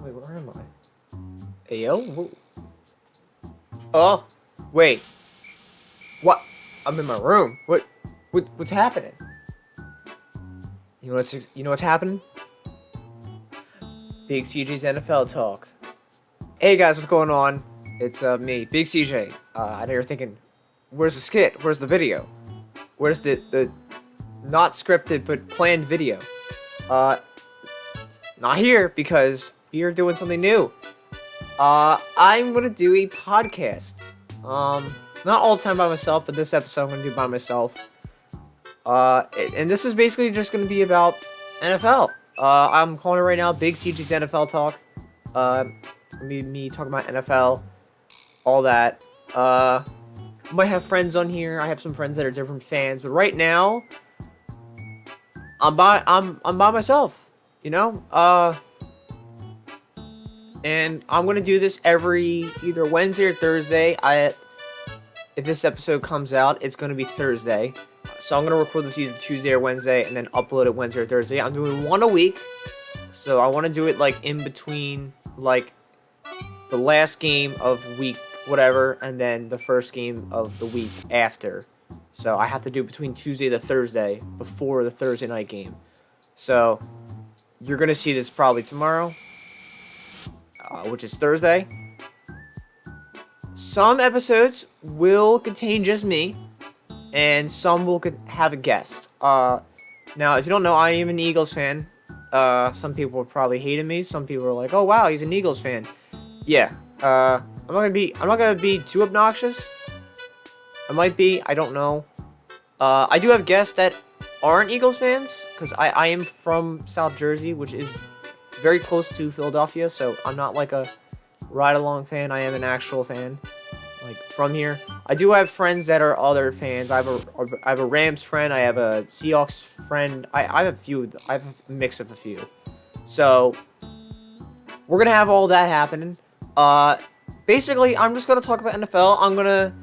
Wait, where am I? Hey, yo. Oh, wait. What? I'm in my room. What's happening? You know what's happening? Big CJ's NFL talk. Hey guys, what's going on? It's me, Big CJ. I know you're thinking, where's the skit? Where's the video? Where's the not scripted but planned video? Not here because we are doing something new. I'm gonna do a podcast. Not all the time by myself, but this episode I'm gonna do by myself. And this is basically just gonna be about NFL. I'm calling it right now, Big CJ's NFL talk. Me talking about NFL, all that. Might have friends on here. I have some friends that are different fans, but right now, I'm by myself. You know, and I'm gonna do this every either Wednesday or Thursday. If this episode comes out, it's gonna be Thursday. So I'm gonna record this either Tuesday or Wednesday, and then upload it Wednesday or Thursday. I'm doing one a week, so I want to do it like in between, like the last game of week whatever, and then the first game of the week after. So I have to do it between Tuesday to Thursday before the Thursday night game. So you're gonna see this probably tomorrow, which is Thursday. Some episodes will contain just me, and some will have a guest. Now, if you don't know, I am an Eagles fan. Some people are probably hating me. Some people are like, "Oh wow, he's an Eagles fan." Yeah. I'm not gonna be too obnoxious. I might be. I don't know. I do have guests that aren't Eagles fans because I am from South Jersey, which is very close to Philadelphia. So I'm not like a ride-along fan. I am an actual fan, like from here. I do have friends that are other fans. I have a Rams friend. I have a Seahawks friend. I have a few. I have a mix of a few. So we're gonna have all that happening. Basically, I'm just gonna talk about NFL. I'm gonna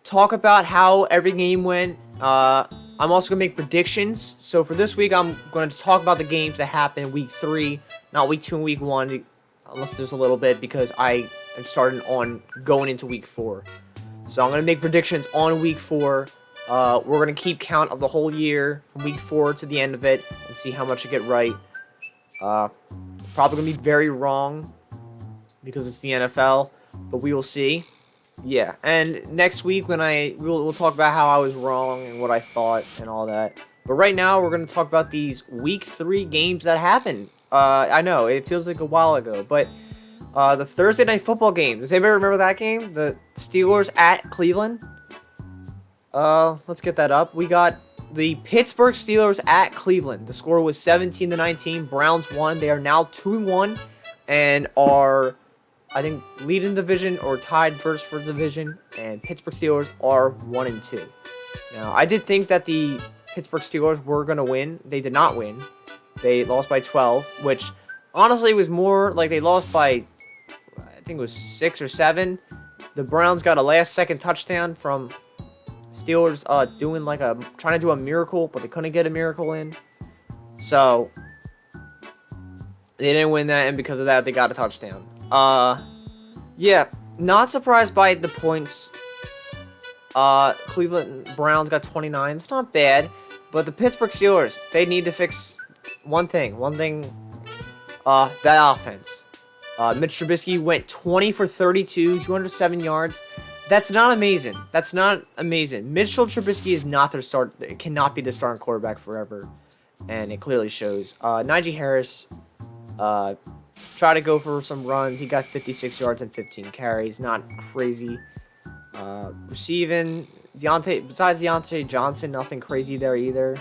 talk about how every game went. I'm also gonna make predictions. So for this week, I'm going to talk about the games that happened week 3, not week 2 and week 1, unless there's a little bit because I am starting on going into week 4. So I'm gonna make predictions on week 4. We're gonna keep count of the whole year from week 4 to the end of it and see how much I get right. Probably gonna be very wrong because it's the NFL, but we will see. Yeah, and next week when we'll talk about how I was wrong and what I thought and all that. But right now we're gonna talk about these week 3 games that happened. I know it feels like a while ago, but the Thursday night football game. Does anybody remember that game? The Steelers at Cleveland. Let's get that up. We got the Pittsburgh Steelers at Cleveland. The score was 17-19. Browns won. They are now 2-1 and are, I think, leading the division or tied first for the division. And Pittsburgh Steelers are 1-2. Now, I did think that the Pittsburgh Steelers were gonna win. They did not win. They lost by 12, which honestly was more like they lost by, I think it was 6 or 7. The Browns got a last-second touchdown from Steelers trying to do a miracle, but they couldn't get a miracle in. So they didn't win that, and because of that, they got a touchdown. Yeah, not surprised by the points. Cleveland Browns got 29. It's not bad, but the Pittsburgh Steelers, they need to fix one thing. That offense. Mitch Trubisky went 20 for 32, 207 yards. That's not amazing. Mitchell Trubisky is not their start. It cannot be the starting quarterback forever, and it clearly shows. Najee Harris tried to go for some runs. He got 56 yards and 15 carries. Not crazy. Receiving, besides Deontay Johnson, nothing crazy there either.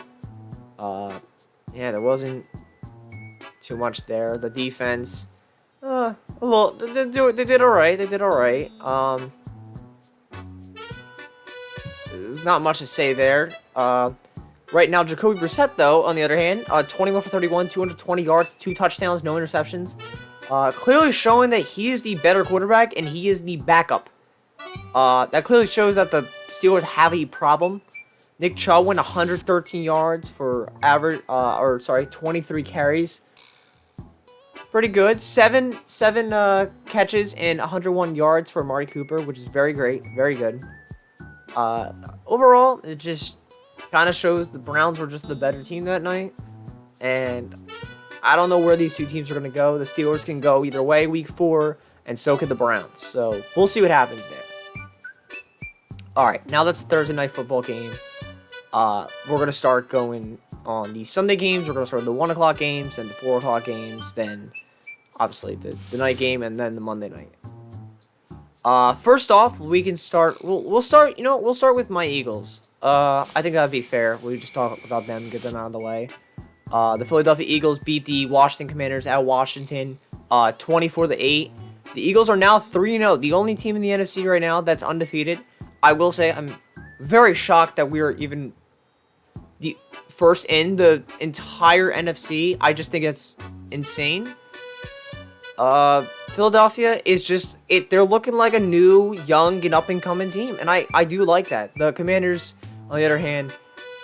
Yeah, there wasn't too much there. The defense, a little. They did all right. There's not much to say there. Right now, Jacoby Brissett, though, on the other hand, 21 for 31, 220 yards, 2 touchdowns, no interceptions. Clearly showing that he is the better quarterback and he is the backup. That clearly shows that the Steelers have a problem. Nick Chubb went 113 yards for 23 carries. pretty good. Seven catches and 101 yards for Amari Cooper, which is very great, very good. Overall, it just kind of shows the Browns were just the better team that night. And I don't know where these two teams are going to go. The Steelers can go either way week 4, and so could the Browns. So we'll see what happens there. All right, now that's the Thursday night football game. We're going to start going on the Sunday games. We're going to start with the 1 o'clock games, then the 4 o'clock games, then obviously the night game, and then the Monday night. First off, we can start. We'll start. We'll start with my Eagles. I think that'd be fair. We just talk about them, get them out of the way. The Philadelphia Eagles beat the Washington Commanders at Washington, 24-8. The Eagles are now 3-0, the only team in the NFC right now that's undefeated. I will say I'm very shocked that we are even the first in the entire NFC. I just think it's insane. Philadelphia is just they're looking like a new, young, and up-and-coming team, and I do like that. The Commanders, on the other hand,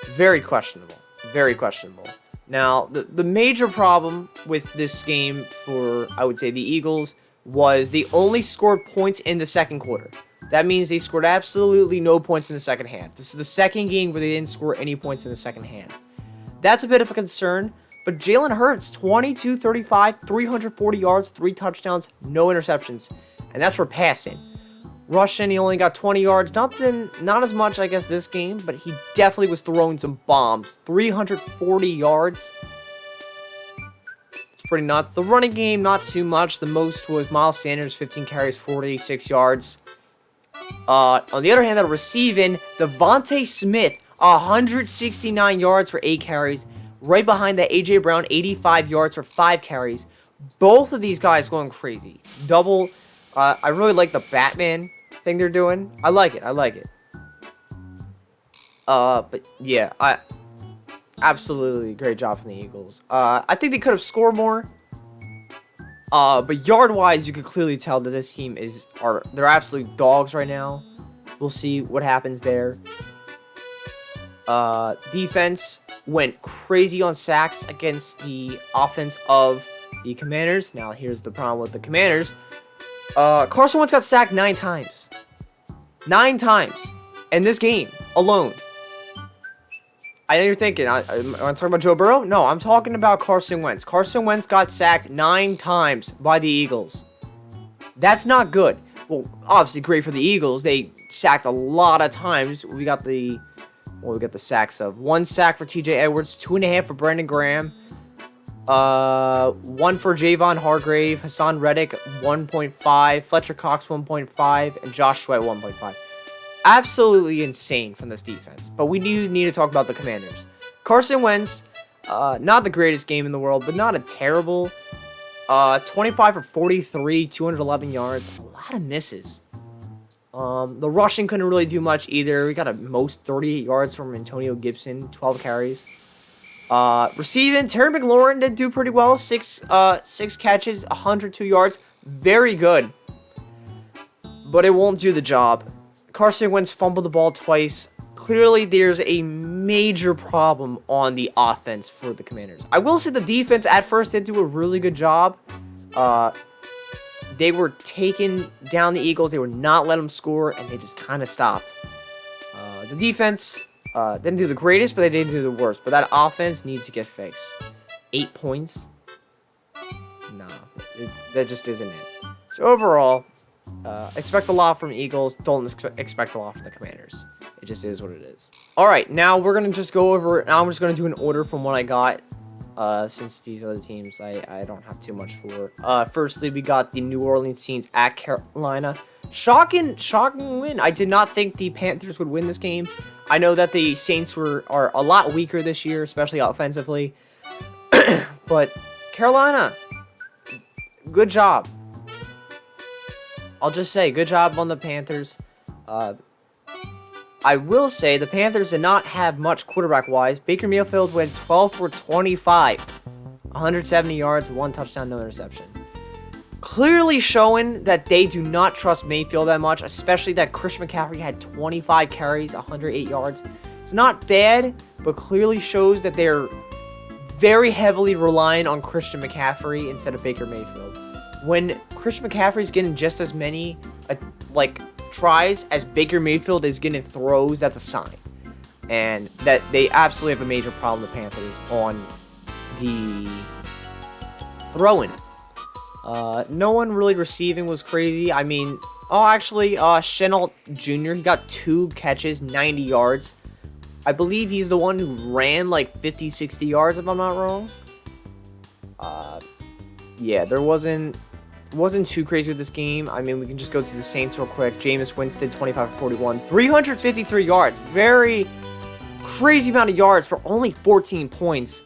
very questionable. Very questionable. Now, the major problem with this game for, I would say, the Eagles was they only scored points in the second quarter. That means they scored absolutely no points in the second half. This is the second game where they didn't score any points in the second half. That's a bit of a concern, but Jalen Hurts, 22-35, 340 yards, 3 touchdowns, no interceptions, and that's for passing. Rushing, he only got 20 yards. Not as much, I guess, this game, but he definitely was throwing some bombs. 340 yards. It's pretty nuts. The running game, not too much. The most was Miles Sanders, 15 carries, 46 yards. On the other hand, the receiving, Devontae Smith, 169 yards for 8 carries. Right behind that, A.J. Brown, 85 yards for 5 carries. Both of these guys going crazy. Double. I really like the Batman thing they're doing. I like it. But yeah, absolutely great job from the Eagles. I think they could have scored more. But yard-wise, you could clearly tell that this team they're absolute dogs right now. We'll see what happens there. Defense went crazy on sacks against the offense of the Commanders. Now, here's the problem with the Commanders. Carson Wentz got sacked 9 times. 9 times. In this game alone. I know you're thinking, am I talking about Joe Burrow? No, I'm talking about Carson Wentz. Carson Wentz got sacked 9 times by the Eagles. That's not good. Well, obviously great for the Eagles. They sacked a lot of times. We got the sacks of 1 sack for T.J. Edwards, 2.5 for Brandon Graham, 1 for Javon Hargrave, Hassan Reddick 1.5, Fletcher Cox 1.5, and Josh Sweat 1.5. Absolutely insane from this defense. But we do need to talk about the Commanders. Carson Wentz, not the greatest game in the world, but not a terrible. 25 for 43, 211 yards. A lot of misses. The rushing couldn't really do much either. We got a most 38 yards from Antonio Gibson, 12 carries. Receiving, Terry McLaurin did do pretty well. 6 catches, 102 yards. Very good. But it won't do the job. Carson Wentz fumbled the ball twice. Clearly, there's a major problem on the offense for the Commanders. I will say the defense at first did do a really good job. They were taking down the Eagles. They would not let them score, and they just kind of stopped. The defense didn't do the greatest, but they didn't do the worst. But that offense needs to get fixed. 8 points? No, that just isn't it. So overall, expect a lot from Eagles. Don't expect a lot from the Commanders. It just is what it is. All right, now we're going to just go over. Now I'm just going to do an order from what I got. Since these other teams, I don't have too much for. Firstly, we got the New Orleans Saints at Carolina. Shocking win. I did not think the Panthers would win this game. I know that the Saints are a lot weaker this year, especially offensively. But Carolina, good job. I'll just say, good job on the Panthers. I will say the Panthers did not have much quarterback-wise. Baker Mayfield went 12 for 25. 170 yards, 1 touchdown, no interception. Clearly showing that they do not trust Mayfield that much, especially that Christian McCaffrey had 25 carries, 108 yards. It's not bad, but clearly shows that they're very heavily reliant on Christian McCaffrey instead of Baker Mayfield. When Christian McCaffrey's getting just as many tries as Baker Mayfield is getting throws, that's a sign. And that they absolutely have a major problem, the Panthers, on the throwing. No one really receiving was crazy. I mean, Chenault Jr., he got 2 catches, 90 yards. I believe he's the one who ran like 50, 60 yards, if I'm not wrong. Yeah, there wasn't too crazy with this game. I mean, we can just go to the Saints real quick. Jameis Winston, 25 for 41, 353 yards. Very crazy amount of yards for only 14 points.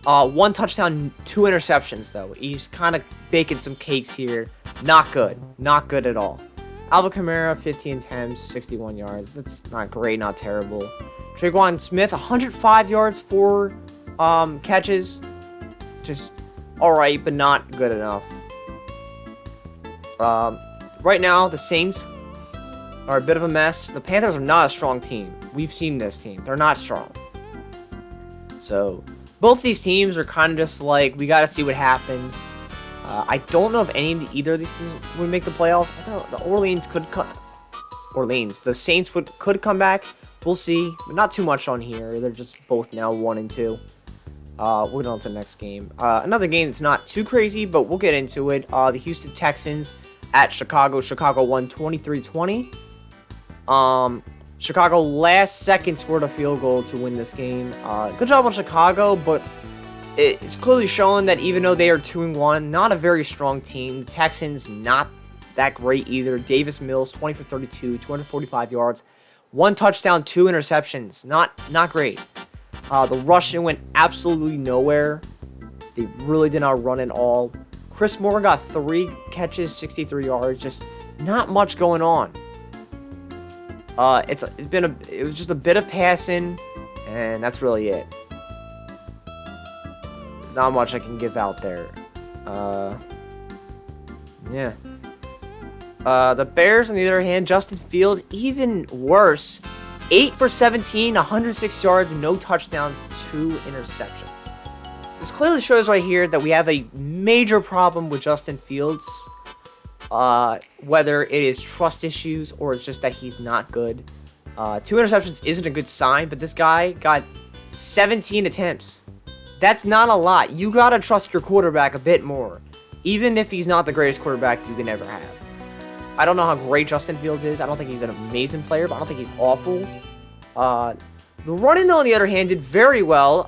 1 touchdown, 2 interceptions, though. He's kind of baking some cakes here. Not good. Not good at all. Alvin Kamara, 15 attempts, 61 yards. That's not great, not terrible. Tre'Quan Smith, 105 yards, 4 catches. Just alright, but not good enough. Right now, the Saints are a bit of a mess. The Panthers are not a strong team. We've seen this team. They're not strong. So, both these teams are kind of just like, we got to see what happens. I don't know if either of these teams would make the playoffs. I don't know, the Saints could come back. We'll see, but not too much on here. They're just both now 1-2. We'll go on to the next game. Another game that's not too crazy, but we'll get into it. The Houston Texans at Chicago. Chicago won 23-20. Chicago last second scored a field goal to win this game. Good job on Chicago, but it's clearly showing that even though they are 2-1, not a very strong team. The Texans, not that great either. Davis Mills, 20 for 32, 245 yards. 1 touchdown, 2 interceptions. Not great. The rushing went absolutely nowhere. They really did not run at all. Chris Moore got 3 catches, 63 yards. Just not much going on. It was just a bit of passing, and that's really it. Not much I can give out there. Yeah. The Bears, on the other hand, Justin Fields, even worse. 8 for 17, 106 yards, no touchdowns, 2 interceptions. This clearly shows right here that we have a major problem with Justin Fields. Whether it is trust issues or it's just that he's not good. 2 interceptions isn't a good sign, but this guy got 17 attempts. That's not a lot. You gotta trust your quarterback a bit more, even if he's not the greatest quarterback you can ever have. I don't know how great Justin Fields is. I don't think he's an amazing player, but I don't think he's awful. The running, though, on the other hand, did very well.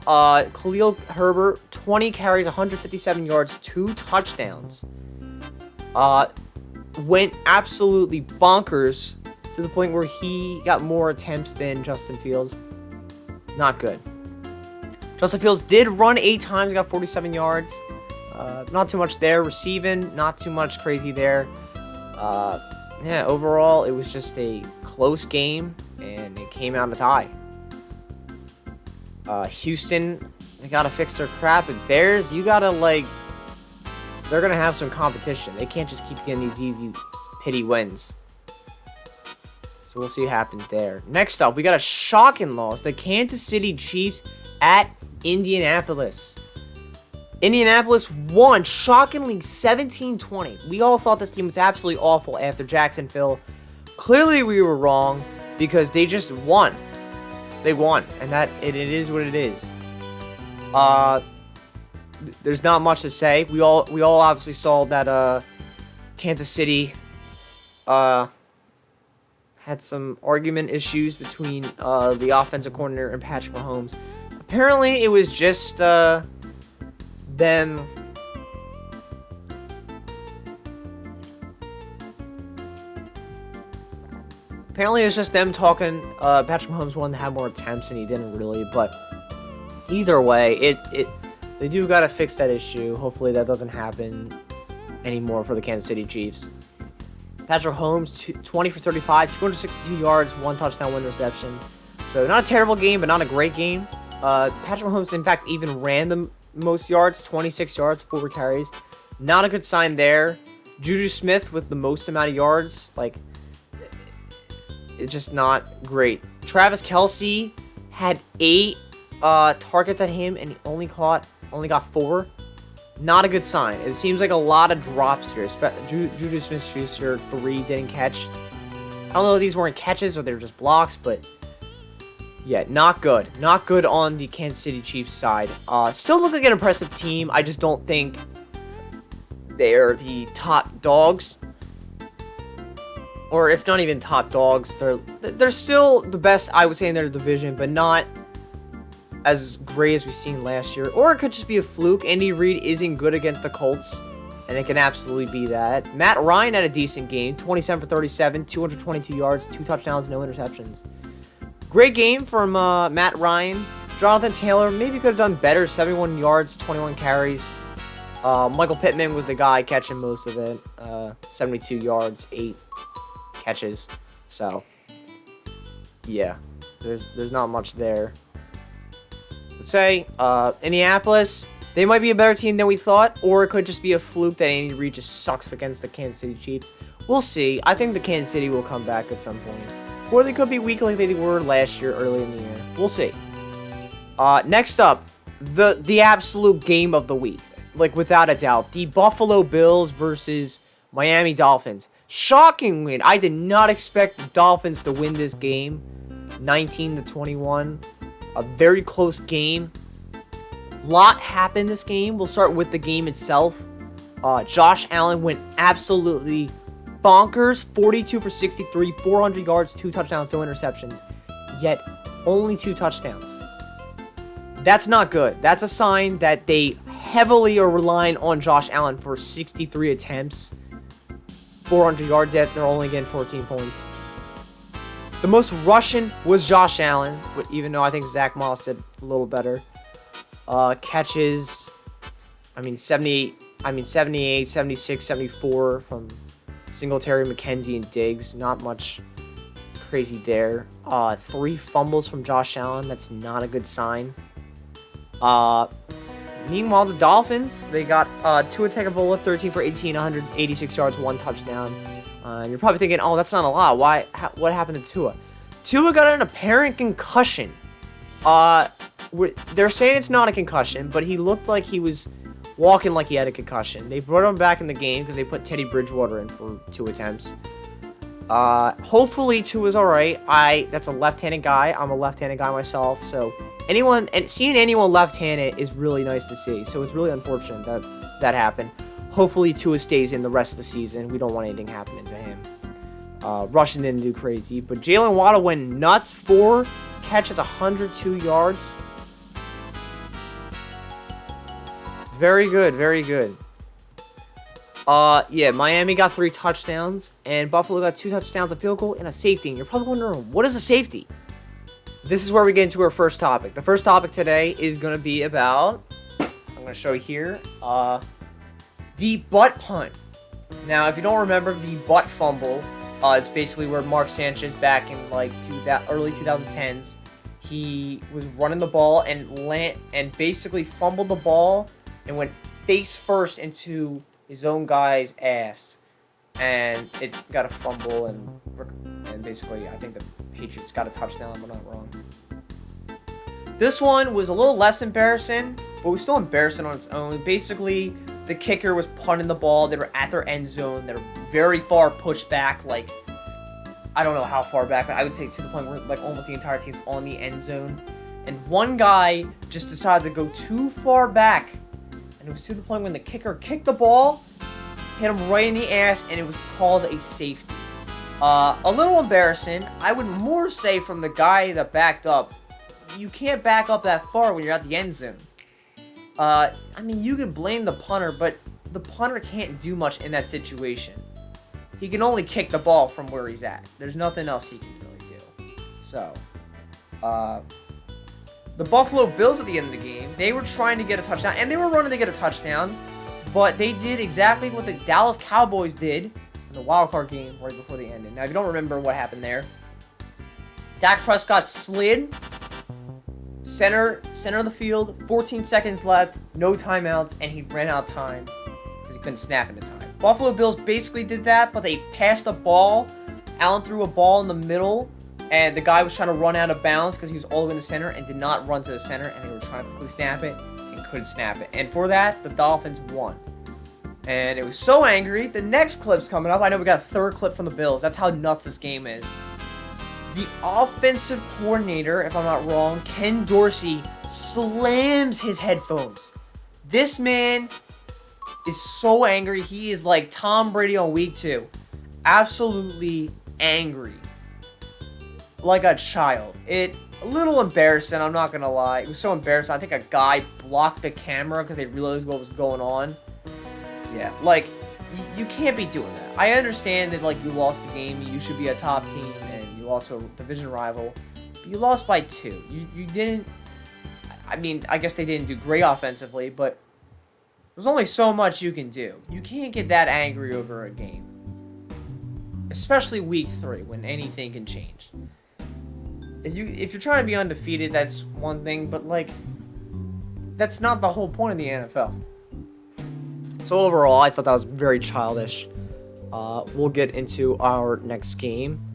Khalil Herbert, 20 carries, 157 yards, 2 touchdowns. Went absolutely bonkers to the point where he got more attempts than Justin Fields. Not good. Justin Fields did run 8 times, got 47 yards. Not too much there. Receiving, not too much crazy there. Yeah, overall, it was just a close game, and it came out a tie. Houston, they gotta fix their crap. And Bears, you gotta, they're gonna have some competition. They can't just keep getting these easy, pity wins. So we'll see what happens there. Next up, we got a shocking loss. The Kansas City Chiefs at Indianapolis. Indianapolis won, shockingly, 17-20. We all thought this team was absolutely awful after Jacksonville. Clearly, we were wrong because they just won. They won, and it is what it is. There's not much to say. We all obviously saw that Kansas City had some argument issues between the offensive coordinator and Patrick Mahomes. Apparently, it was just them talking. Patrick Mahomes wanted to have more attempts, and he didn't really. But either way, they do gotta fix that issue. Hopefully, that doesn't happen anymore for the Kansas City Chiefs. Patrick Mahomes, 20 for 35, 262 yards, 1 touchdown, 1 reception. So not a terrible game, but not a great game. Patrick Mahomes, in fact, even ran the most yards, 26 yards, 4 carries. Not a good sign there. Juju Smith with the most amount of yards, it's just not great. Travis Kelce had 8 targets at him, and he only caught only got 4. Not a good sign. It seems like a lot of drops here. Juju Smith-Schuster, 3, didn't catch. I don't know if these weren't catches or they were just blocks, but yeah, not good. Not good on the Kansas City Chiefs side. Still look like an impressive team. I just don't think they're the top dogs. Or if not even top dogs, they're still the best, I would say, in their division, but not as great as we've seen last year. Or it could just be a fluke. Andy Reid isn't good against the Colts, and it can absolutely be that. Matt Ryan had a decent game, 27 for 37, 222 yards, 2 touchdowns, no interceptions. Great game from Matt Ryan. Jonathan Taylor maybe could have done better, 71 yards, 21 carries. Michael Pittman was the guy catching most of it, 72 yards, 8 catches. So, yeah, there's not much there. Let's say Indianapolis, they might be a better team than we thought, or it could just be a fluke that Andy Reid just sucks against the Kansas City Chiefs. We'll see. I think the Kansas City will come back at some point, or they could be weak like they were last year, early in the year. We'll see. Next up, the absolute game of the week, like without a doubt, the Buffalo Bills versus Miami Dolphins. Shocking win. I did not expect the Dolphins to win this game, 19-21. A very close game. Lot happened this game. We'll start with the game itself. Josh Allen went absolutely bonkers. 42 for 63, 400 yards, 2 touchdowns, no interceptions. Yet, only 2 touchdowns. That's not good. That's a sign that they heavily are relying on Josh Allen for 63 attempts. 400 yards, yet they're only getting 14 points. The most rushing was Josh Allen, even though I think Zach Moss did a little better. Catches, 78, 76, 74 from Singletary, McKenzie, and Diggs. Not much crazy there. 3 fumbles from Josh Allen. That's not a good sign. Meanwhile, the Dolphins, they got Tua Tagovailoa, 13 for 18, 186 yards, 1 touchdown. You're probably thinking, oh, that's not a lot. What happened to Tua? Tua got an apparent concussion. They're saying it's not a concussion, but he looked like he was walking like he had a concussion. They brought him back in the game because they put Teddy Bridgewater in for 2 attempts. Hopefully Tua's all right. That's a left-handed guy. I'm a left-handed guy myself, so seeing anyone left-handed is really nice to see. So it's really unfortunate that happened. Hopefully Tua stays in the rest of the season. We don't want anything happening to him. Rushing didn't do crazy, but Jalen Waddle went nuts. 4 catches, 102 yards. Very good, very good. Yeah, Miami got 3 touchdowns, and Buffalo got 2 touchdowns, a field goal, and a safety. And you're probably wondering, what is a safety? This is where we get into our first topic. The first topic today is going to be about, I'm going to show you here, the butt punt. Now, if you don't remember, the butt fumble, it's basically where Mark Sanchez back in like early 2010s, he was running the ball and basically fumbled the ball and went face first into his own guy's ass, and it got a fumble, and basically I think the Patriots got a touchdown, if I'm not wrong. This one was a little less embarrassing, but was still embarrassing on its own. Basically, the kicker was punting the ball. They were at their end zone. They're very far pushed back, like, I don't know how far back, but I would say to the point where like almost the entire team's on the end zone. And one guy just decided to go too far back, and it was to the point when the kicker kicked the ball, hit him right in the ass, and it was called a safety. A little embarrassing. I would more say from the guy that backed up, you can't back up that far when you're at the end zone. You can blame the punter, but the punter can't do much in that situation. He can only kick the ball from where he's at. There's nothing else he can really do. So, the Buffalo Bills at the end of the game, they were trying to get a touchdown, and they were running to get a touchdown, but they did exactly what the Dallas Cowboys did in the wildcard game right before they ended. Now, if you don't remember what happened there, Dak Prescott slid center of the field, 14 seconds left, no timeouts, and he ran out of time because he couldn't snap into time. Buffalo Bills basically did that, but they passed the ball. Allen threw a ball in the middle, and the guy was trying to run out of bounds because he was all the way in the center and did not run to the center, and they were trying to quickly snap it and couldn't snap it. And for that, the Dolphins won. And it was so angry. The next clip's coming up. I know we got a third clip from the Bills. That's how nuts this game is. The offensive coordinator, if I'm not wrong, Ken Dorsey, slams his headphones. This man is so angry. He is like Tom Brady on week 2. Absolutely angry. Like a child. A little embarrassing, I'm not gonna lie. It was so embarrassing. I think a guy blocked the camera because they realized what was going on. Yeah, like, you can't be doing that. I understand that, like, you lost the game. You should be a top team, and you lost to a division rival. But you lost by 2. You didn't... I mean, I guess they didn't do great offensively, but there's only so much you can do. You can't get that angry over a game. Especially week 3, when anything can change. If you're trying to be undefeated, that's one thing, but, like, that's not the whole point of the NFL. So overall, I thought that was very childish. We'll get into our next game.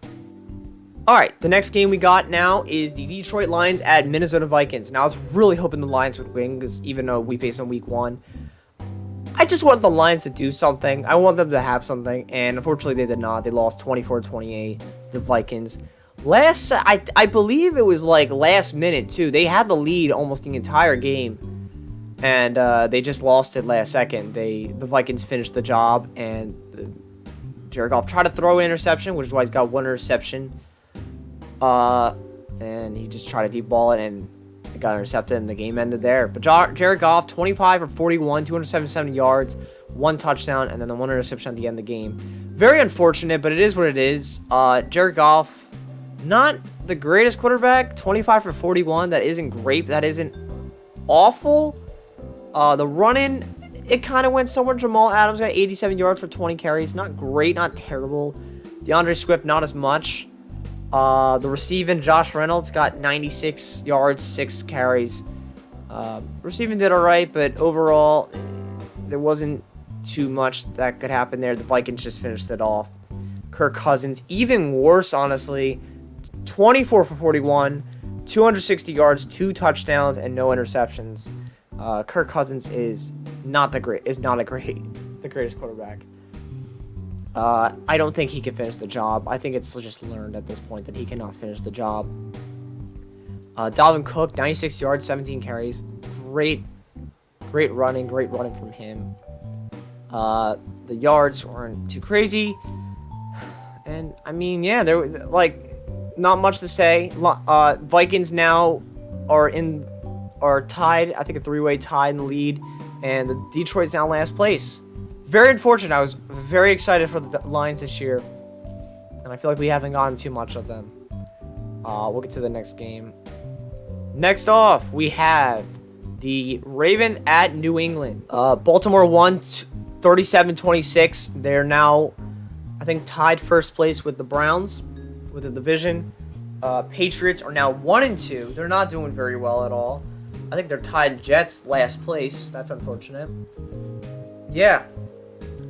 Alright, the next game we got now is the Detroit Lions at Minnesota Vikings. Now, I was really hoping the Lions would win, because even though we faced them week 1, I just want the Lions to do something. I want them to have something, and unfortunately they did not. They lost 24-28 to the Vikings. I believe it was like last minute, too. They had the lead almost the entire game. And they just lost it last second. The Vikings finished the job, and Jared Goff tried to throw an interception, which is why he's got 1 interception. And he just tried to deep ball it, and it got intercepted, and the game ended there. But Jared Goff, 25 for 41, 277 yards, 1 touchdown, and then the 1 interception at the end of the game. Very unfortunate, but it is what it is. Jared Goff, not the greatest quarterback. 25 for 41. That isn't great. That isn't awful. The run-in, it kind of went somewhere. Jamal Adams got 87 yards for 20 carries. Not great, not terrible. DeAndre Swift, not as much. The receiving, Josh Reynolds got 96 yards, 6 carries. Receiving did all right, but overall, there wasn't too much that could happen there. The Vikings just finished it off. Kirk Cousins, even worse, honestly. 24 for 41, 260 yards, 2 touchdowns, and no interceptions. Kirk Cousins is not the greatest quarterback. I don't think he can finish the job. I think it's just learned at this point that he cannot finish the job. Dalvin Cook, 96 yards, 17 carries. Great running from him. The yards weren't too crazy. And, I mean, yeah, there was, like, not much to say. Vikings now are tied, I think a 3-way tie in the lead, and the Detroit's now last place. Very unfortunate. I was very excited for the Lions this year, and I feel like we haven't gotten too much of them. We'll get to the next game. Next off, we have the Ravens at New England. Baltimore won 37-26. They're now, I think, tied first place with the Browns with the division. Patriots are now 1-2. They're not doing very well at all. I think they're tied Jets last place. That's unfortunate. Yeah.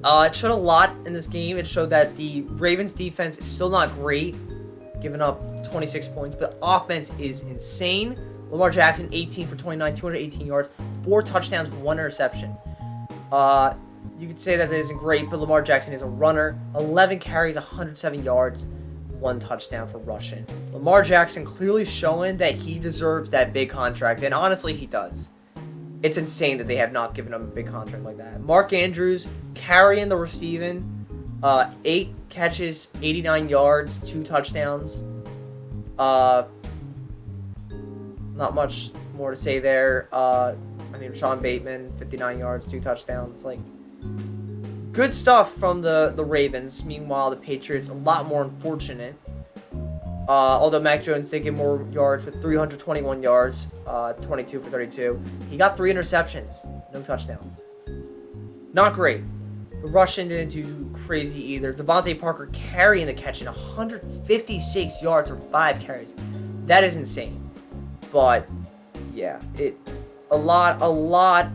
It showed a lot in this game. It showed that the Ravens defense is still not great, giving up 26 points, but offense is insane. Lamar Jackson, 18 for 29, 218 yards, 4 touchdowns, 1 interception. You could say that isn't great, but Lamar Jackson is a runner. 11 carries, 107 yards, 1 touchdown for rushing. Lamar Jackson clearly showing that he deserves that big contract, and honestly, he does. It's insane that they have not given him a big contract like that. Mark Andrews carrying the receiving, 8 catches, 89 yards, 2 touchdowns. Not much more to say there. Sean Bateman, 59 yards, 2 touchdowns. Like, good stuff from the Ravens. Meanwhile, the Patriots, a lot more unfortunate. Although Mac Jones did get more yards with 321 yards, 22 for 32. He got 3 interceptions, no touchdowns. Not great. The rushing didn't do crazy either. Devontae Parker carrying the catch in 156 yards for 5 carries. That is insane. But yeah, a lot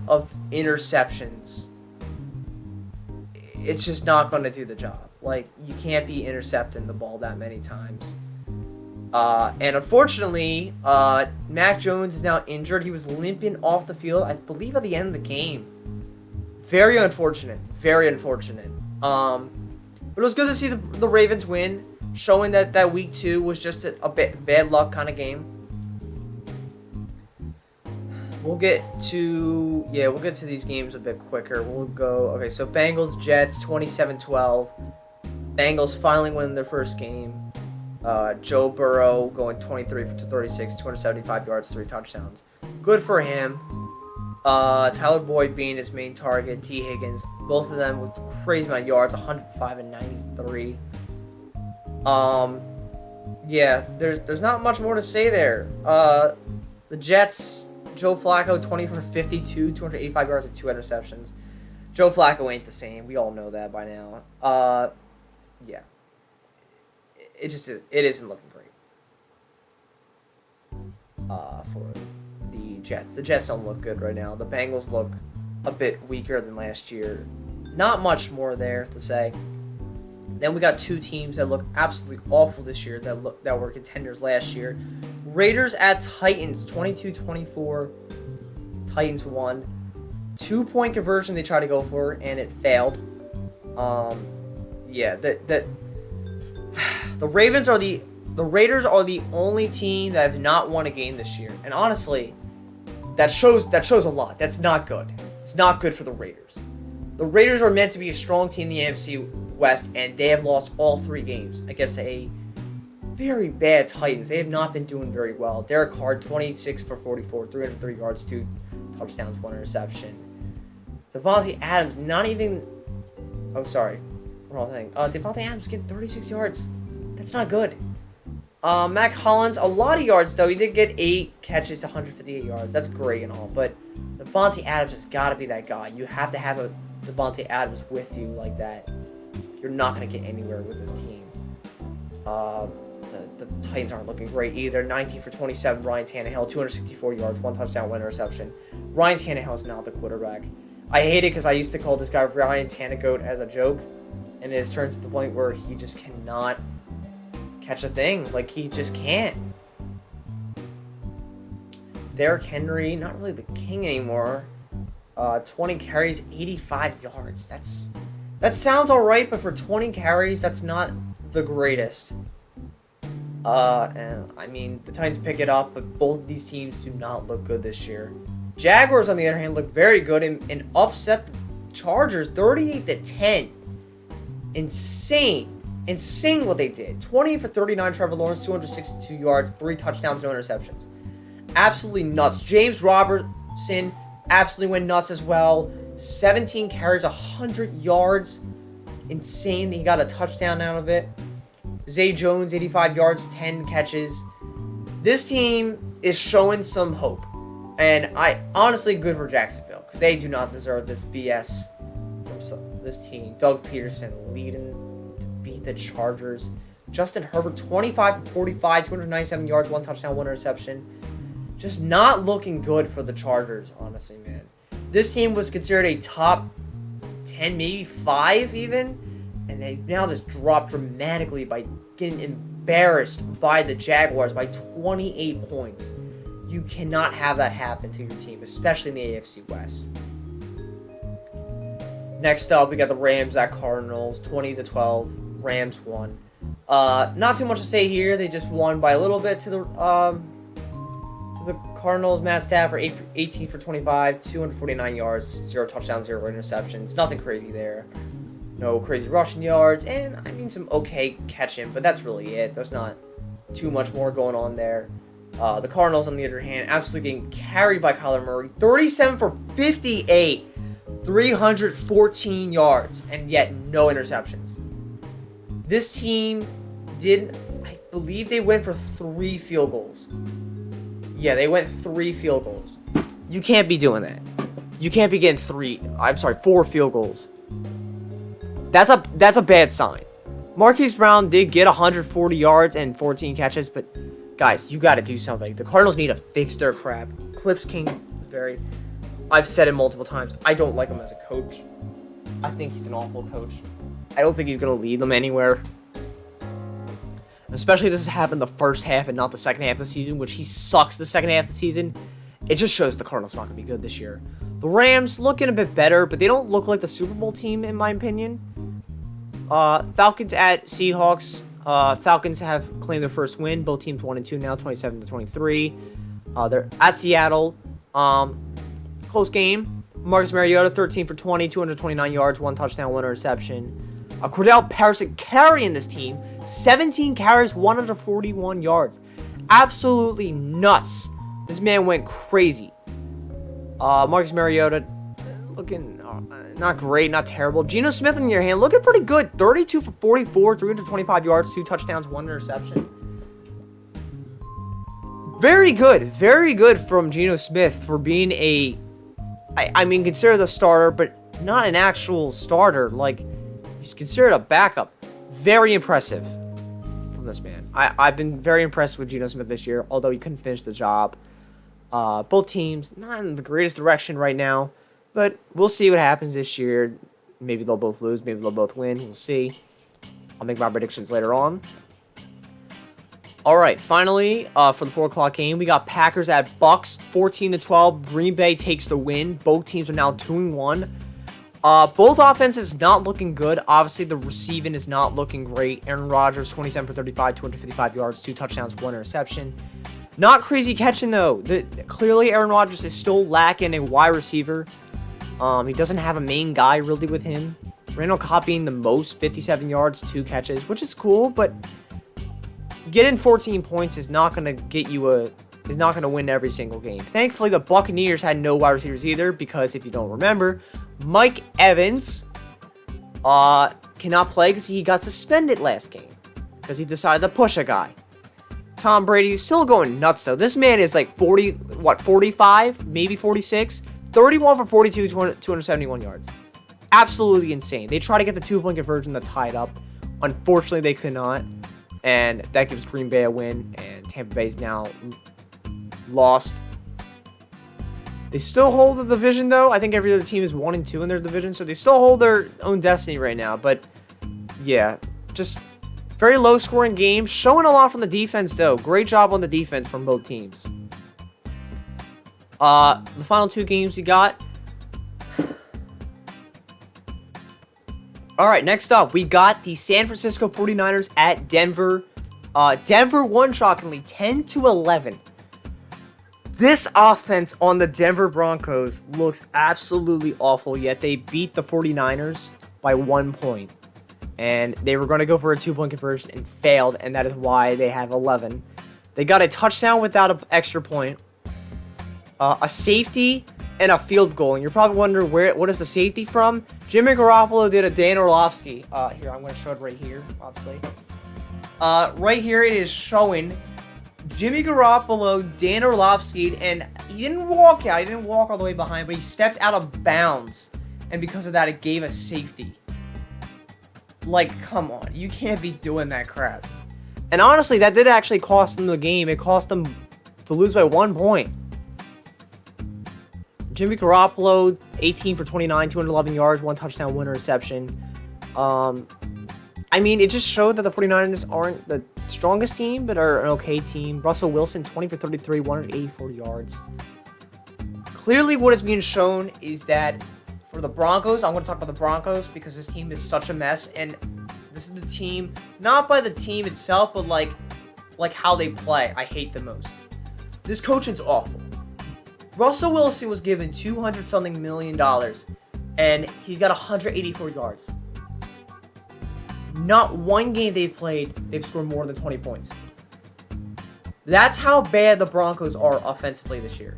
of interceptions. It's just not going to do the job. Like, you can't be intercepting the ball that many times. And unfortunately, Mac Jones is now injured. He was limping off the field, I believe, at the end of the game. Very unfortunate. Very unfortunate. But it was good to see the Ravens win, showing that week 2 was just a bit bad luck kind of game. We'll get to these games a bit quicker. We'll go, okay, so Bengals, Jets, 27-12. Bengals finally winning their first game. Joe Burrow going 23 for 36, 275 yards, 3 touchdowns. Good for him. Tyler Boyd being his main target. T. Higgins, both of them with crazy amount of yards, 105 and 93. Yeah, there's not much more to say there. The Jets, Joe Flacco, 20 for 52, 285 yards and 2 interceptions. Joe Flacco ain't the same. We all know that by now. Yeah. It isn't looking great. For the Jets. The Jets don't look good right now. The Bengals look a bit weaker than last year. Not much more there to say. Then we got 2 teams that look absolutely awful this year that were contenders last year. Raiders at Titans, 22-24. Titans won. 2-point conversion they tried to go for, and it failed. Yeah, the Raiders are the only team that have not won a game this year. And honestly, that shows a lot. That's not good. It's not good for the Raiders. The Raiders are meant to be a strong team in the AFC West, and they have lost all 3 games against a very bad Titans. They have not been doing very well. Derek Carr, 26 for 44, 303 yards, 2 touchdowns, 1 interception. Devontae Adams, not even... Oh, sorry. Wrong thing. Devontae Adams getting 36 yards. That's not good. Mac Hollins, a lot of yards, though. He did get 8 catches, 158 yards. That's great and all, but Devontae Adams has got to be that guy. You have to have a Devontae Adams with you like that. You're not going to get anywhere with this team. The Titans aren't looking great either. 19 for 27, Ryan Tannehill, 264 yards, 1 touchdown, 1 interception. Ryan Tannehill is not the quarterback. I hate it because I used to call this guy Ryan Tannegoat as a joke, and it turns to the point where he just cannot catch a thing. Like, he just can't. Derrick Henry, not really the king anymore. 20 carries, 85 yards. That sounds alright, but for 20 carries, that's not the greatest. And I mean, the Titans pick it up, but both of these teams do not look good this year. Jaguars, on the other hand, look very good and upset the Chargers 38-10. Insane what they did. 20 for 39, Trevor Lawrence, 262 yards, 3 touchdowns, no interceptions. Absolutely nuts. James Robertson absolutely went nuts as well. 17 carries, 100 yards. Insane that he got a touchdown out of it. Zay Jones, 85 yards, 10 catches. This team is showing some hope. And honestly, good for Jacksonville, because they do not deserve this BS from this team. Doug Peterson leading to beat the Chargers. Justin Herbert, 25 for 45, 297 yards, 1 touchdown, 1 interception. Just not looking good for the Chargers, honestly, man. This team was considered a top 10, maybe 5 even, and they now just dropped dramatically by getting embarrassed by the Jaguars by 28 points. You cannot have that happen to your team, especially in the AFC West. Next up, we got the Rams at Cardinals, 20-12. Rams won. Not too much to say here. They just won by a little bit to the Cardinals. Matt Stafford, 18 for 25, 249 yards, 0 touchdowns, 0 interceptions. Nothing crazy there. No crazy rushing yards, and I mean some okay catching, but that's really it. There's not too much more going on there. The Cardinals, on the other hand, absolutely getting carried by Kyler Murray. 37 for 58, 314 yards, and yet no interceptions. This team I believe they went for 3 field goals. Yeah, they went 3 field goals. You can't be doing that. You can't be getting 4 field goals. That's a bad sign. Marquise Brown did get 140 yards and 14 catches, but guys, you got to do something. The Cardinals need to fix their crap. Clips King is I've said it multiple times. I don't like him as a coach. I think he's an awful coach. I don't think he's going to lead them anywhere. especially if this has happened the first half and not the second half of the season, which he sucks the second half of the season, it just shows the Cardinals are not going to be good this year. The Rams looking a bit better, but they don't look like the Super Bowl team, in my opinion. Falcons at Seahawks. Falcons have claimed their first win. Both teams 1-2 now, 27-23. They're at Seattle. Close game. Marcus Mariota, 13 for 20, 229 yards, 1 touchdown, 1 interception. Cordell Patterson carrying this team. 17 carries, 141 yards. Absolutely nuts. This man went crazy. Marcus Mariota looking not great, not terrible. Geno Smith on the other hand looking pretty good. 32 for 44, 325 yards, 2 touchdowns, 1 interception. Very good from Geno Smith for being I mean, considered the starter, but not an actual starter. Like, he's considered a backup. Very impressive from this man. I've been very impressed with Geno Smith this year, although he couldn't finish the job. Both teams not in the greatest direction right now, but we'll see what happens this year. Maybe they'll both lose, maybe they'll both win. We'll see. I'll make my predictions later on. All right, finally, for the 4 o'clock game, we got Packers at Bucks, 14-12. Green Bay takes the win. Both teams are now 2-1. Both offenses not looking good. Obviously, the receiving is not looking great. Aaron Rodgers, 27 for 35, 255 yards, 2 touchdowns, 1 interception. Not crazy catching, though. Clearly, Aaron Rodgers is still lacking a wide receiver. He doesn't have a main guy really with him. Randall Cobb being the most, 57 yards, 2 catches, which is cool, but getting 14 points is not going to get you is not going to win every single game. Thankfully, the Buccaneers had no wide receivers either because if you don't remember, Mike Evans cannot play because he got suspended last game because he decided to push a guy. Tom Brady is still going nuts, though. This man is like 45, maybe 46, 31 for 42, 271 yards. Absolutely insane. They tried to get the 2-point conversion to tie it up. Unfortunately, they could not. And that gives Green Bay a win, and Tampa Bay is now lost. They still hold the division, though. I think every other team is 1-2 in their division, so they still hold their own destiny right now. But, yeah, just very low-scoring game. Showing a lot from the defense, though. Great job on the defense from both teams. The final 2 games you got. All right, next up, we got the San Francisco 49ers at Denver. Denver won shockingly 10-11. This offense on the Denver Broncos looks absolutely awful, yet they beat the 49ers by 1 point. And they were going to go for a 2-point conversion and failed, and that is why they have 11. They got a touchdown without an extra point, a safety, and a field goal. And you're probably wondering what is the safety from? Jimmy Garoppolo did a Dan Orlovsky. Here, I'm going to show it right here, obviously. Right here it is showing Jimmy Garoppolo, Dan Orlovsky, and he didn't walk out. He didn't walk all the way behind, but he stepped out of bounds. And because of that, it gave a safety. Like, come on. You can't be doing that crap. And honestly, that did actually cost them the game. It cost them to lose by 1 point. Jimmy Garoppolo, 18 for 29, 211 yards, 1 touchdown, 1 interception. I mean, it just showed that the 49ers aren't the strongest team, but are an okay team. Russell Wilson, 20 for 33, 184 yards. Clearly, what is being shown is that for the Broncos, I'm going to talk about the Broncos because this team is such a mess, and this is the team, not by the team itself, but like how they play. I hate the most. This coaching's awful. Russell Wilson was given $200-something million, and he's got 184 yards. Not one game they've played, they've scored more than 20 points. That's how bad the Broncos are offensively this year.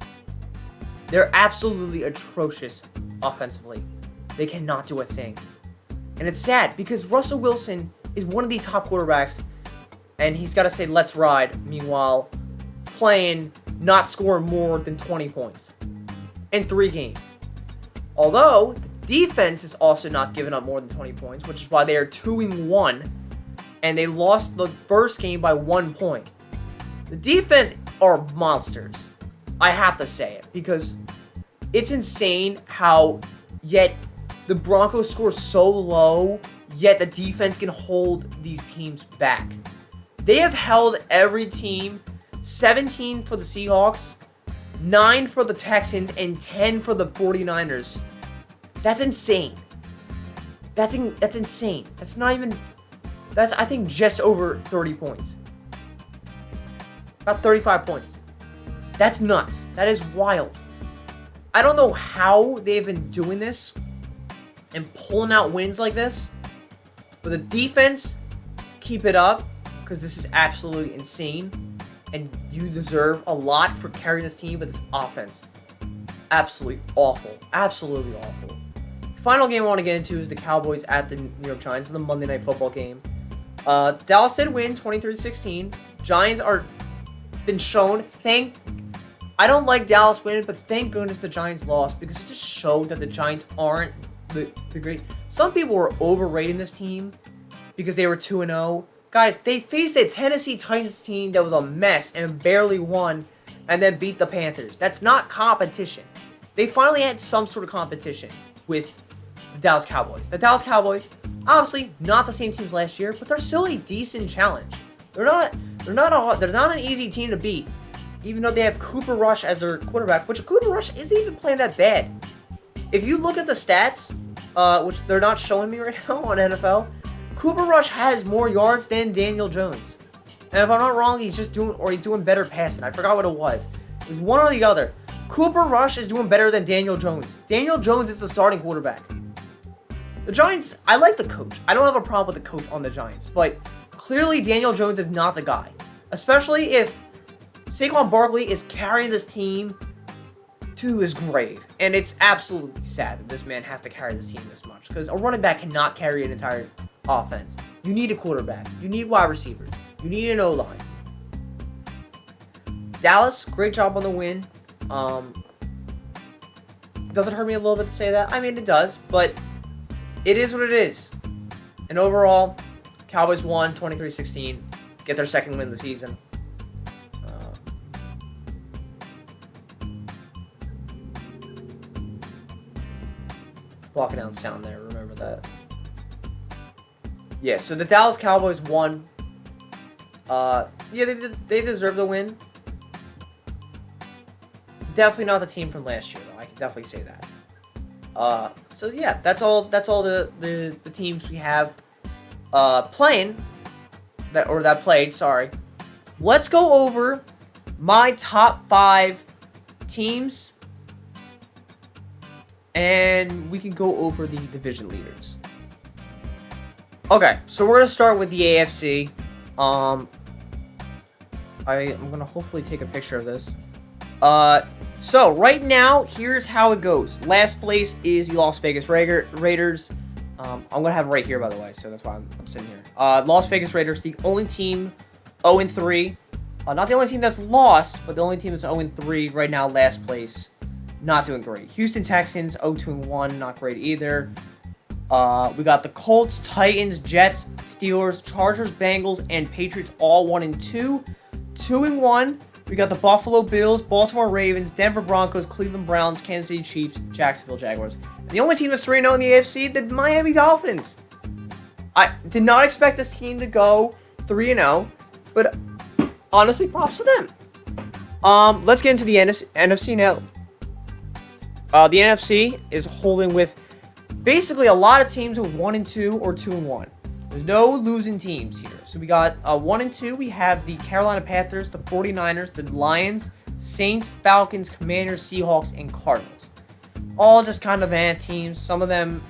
They're absolutely atrocious offensively. They cannot do a thing. And it's sad because Russell Wilson is one of the top quarterbacks, and he's got to say, let's ride, meanwhile playing, not scoring more than 20 points in 3 games. Although, the defense is also not giving up more than 20 points, which is why they are 2-1, and they lost the first game by 1 point. The defense are monsters. I have to say it, because it's insane how yet the Broncos score so low, yet the defense can hold these teams back. They have held every team. 17 for the Seahawks, 9 for the Texans, and 10 for the 49ers. That's insane. That's insane. That's not even... That's, I think, just over 30 points. About 35 points. That's nuts. That is wild. I don't know how they've been doing this and pulling out wins like this. But the defense, keep it up, because this is absolutely insane. And you deserve a lot for carrying this team, but this offense, absolutely awful. Absolutely awful. Final game I want to get into is the Cowboys at the New York Giants. It's the Monday Night Football game. Dallas did win 23-16. Giants are been shown. I don't like Dallas winning, but thank goodness the Giants lost, because it just showed that the Giants aren't the great. Some people were overrating this team because they were 2-0. Guys, they faced a Tennessee Titans team that was a mess and barely won, and then beat the Panthers. That's not competition. They finally had some sort of competition with the Dallas Cowboys. The Dallas Cowboys, obviously not the same team as last year, but they're still a decent challenge. They're not an easy team to beat, even though they have Cooper Rush as their quarterback, which Cooper Rush isn't even playing that bad. If you look at the stats, which they're not showing me right now on NFL, Cooper Rush has more yards than Daniel Jones. And if I'm not wrong, he's doing better passing. I forgot what it was. It was one or the other. Cooper Rush is doing better than Daniel Jones. Daniel Jones is the starting quarterback. The Giants, I like the coach. I don't have a problem with the coach on the Giants. But clearly Daniel Jones is not the guy. Especially if Saquon Barkley is carrying this team to his grave. And it's absolutely sad that this man has to carry this team this much. Because a running back cannot carry an entire offense. You need a quarterback. You need wide receivers. You need an O-line. Dallas, great job on the win. Does it hurt me a little bit to say that? I mean, it does, but it is what it is. And overall, Cowboys won 23-16. Get their second win of the season. Walking down sound there, remember that. Yeah, so the Dallas Cowboys won. Yeah, they deserve the win. Definitely not the team from last year, though. I can definitely say that. So yeah, that's all the teams we have playing that played. Sorry. Let's go over my top 5 teams, and we can go over the division leaders. Okay, so we're gonna start with the AFC. I'm gonna hopefully take a picture of this. So right now, here's how it goes. Last place is the Las Vegas Raiders. I'm gonna have it right here, by the way, so that's why I'm sitting here. Las Vegas Raiders, the only team 0-3. Not the only team that's lost, but the only team that's 0-3 right now. Last place, not doing great. Houston Texans 0-1, not great either. We got the Colts, Titans, Jets, Steelers, Chargers, Bengals, and Patriots all 1-2. 2-1. We got the Buffalo Bills, Baltimore Ravens, Denver Broncos, Cleveland Browns, Kansas City Chiefs, Jacksonville Jaguars. And the only team that's 3-0 in the AFC, the Miami Dolphins. I did not expect this team to go 3-0, but honestly, props to them. Let's get into the NFC now. The NFC is holding with basically a lot of teams with 1-2 or 2-1. There's no losing teams here. So we got 1-2. We have the Carolina Panthers, the 49ers, the Lions, Saints, Falcons, Commanders, Seahawks, and Cardinals. All just kind of teams. Some of them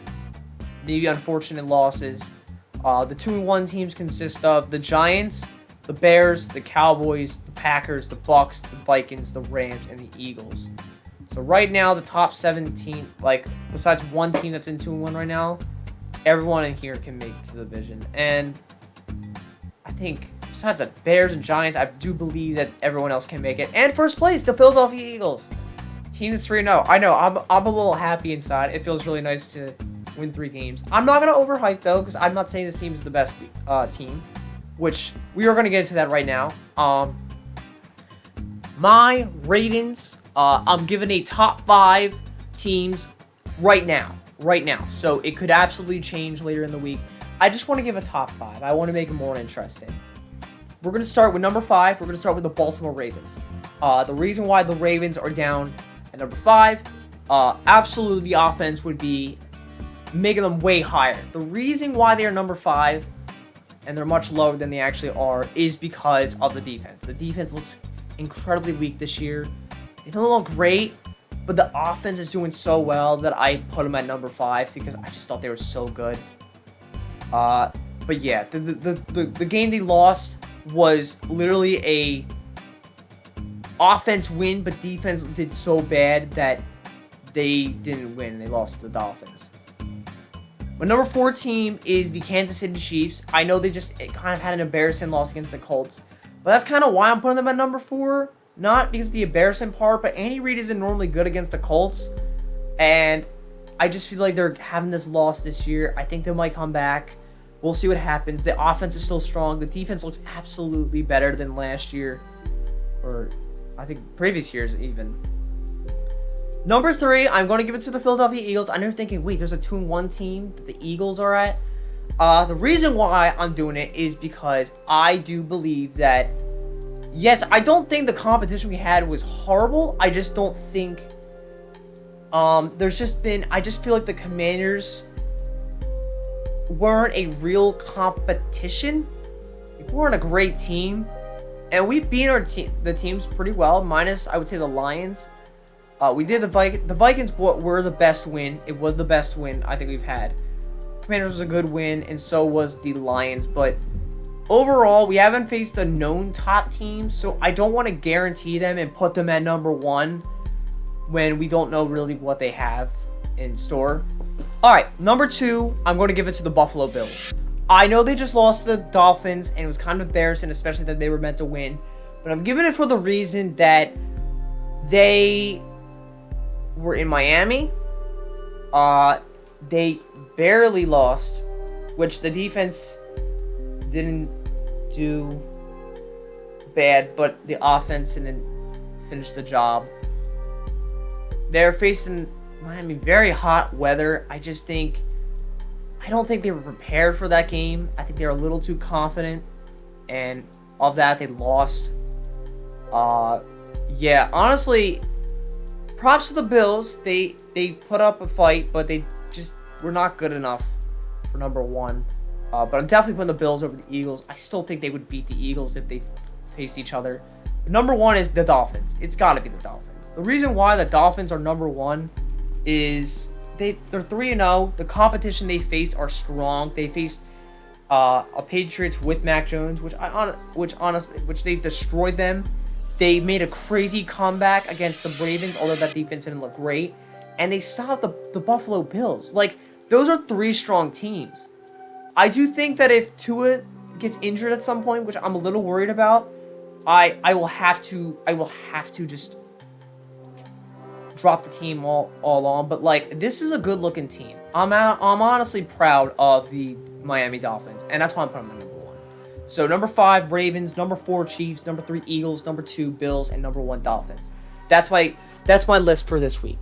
maybe unfortunate losses. The 2-1 teams consist of the Giants, the Bears, the Cowboys, the Packers, the Bucks, the Vikings, the Rams, and the Eagles. So right now, the top 17, besides one team that's in 2-1 right now, everyone in here can make the division. And I think besides the Bears and Giants, I do believe that everyone else can make it. And first place, the Philadelphia Eagles. Team that's 3-0. I know, I'm a little happy inside. It feels really nice to win 3 games. I'm not going to overhype, though, because I'm not saying this team is the best team, which we are going to get into that right now. My ratings, I'm giving a top 5 teams right now. So it could absolutely change later in the week. I just want to give a top 5. I want to make it more interesting. we're going to start with number 5. We're going to start with the Baltimore Ravens. The reason why the Ravens are down at number 5, absolutely the offense would be making them way higher. The reason why they are number 5 and they're much lower than they actually are is because of the defense. The defense looks incredibly weak this year. They don't look great, but the offense is doing so well that I put them at number 5 because I just thought they were so good. But yeah, the game they lost was literally a offense win, but defense did so bad that they didn't win. They lost to the Dolphins. My number 4 team is the Kansas City Chiefs. I know they just kind of had an embarrassing loss against the Colts, but that's kind of why I'm putting them at number 4. Not because of the embarrassing part, but Andy Reid isn't normally good against the Colts, and I just feel like they're having this loss this year. I think they might come back. We'll see what happens. The offense is still strong. The defense looks absolutely better than last year, or I think previous years even. Number 3, I'm going to give it to the Philadelphia Eagles. I know you're thinking, wait, there's a 2-1 team that the Eagles are at. The reason why I'm doing it is because I do believe that, yes, I don't think the competition we had was horrible. I just don't think, I just feel like the Commanders weren't a real competition. We weren't a great team. And we beat the teams pretty well, minus, I would say, the Lions. We did the Vikings were the best win. It was the best win I think we've had. Commanders was a good win, and so was the Lions. But overall, we haven't faced the known top teams, so I don't want to guarantee them and put them at number 1 when we don't know really what they have in store. All right, number 2, I'm going to give it to the Buffalo Bills. I know they just lost to the Dolphins, and it was kind of embarrassing, especially that they were meant to win. But I'm giving it for the reason that they were in Miami. They barely lost, which the defense didn't do bad, but the offense didn't finish the job. They're facing Miami, very hot weather. I don't think they were prepared for that game. I think they were a little too confident, and of that they lost. Yeah, honestly, props to the Bills. They put up a fight, but they just were not good enough for number 1. But I'm definitely putting the Bills over the Eagles. I still think they would beat the Eagles if they faced each other. But number 1 is the Dolphins. It's got to be the Dolphins. The reason why the Dolphins are number 1 is they're 3-0. The competition they faced are strong. They faced a Patriots with Mac Jones, which they destroyed them. They made a crazy comeback against the Ravens, although that defense didn't look great. And they stopped the Buffalo Bills. Like, those are 3 strong teams. I do think that if Tua gets injured at some point, which I'm a little worried about, I will have to just drop the team all on. But like, this is a good looking team. I'm honestly proud of the Miami Dolphins, and that's why I'm putting them at number 1. So number 5 Ravens, number 4 Chiefs, number 3 Eagles, number 2 Bills, and number 1 Dolphins. That's my list for this week.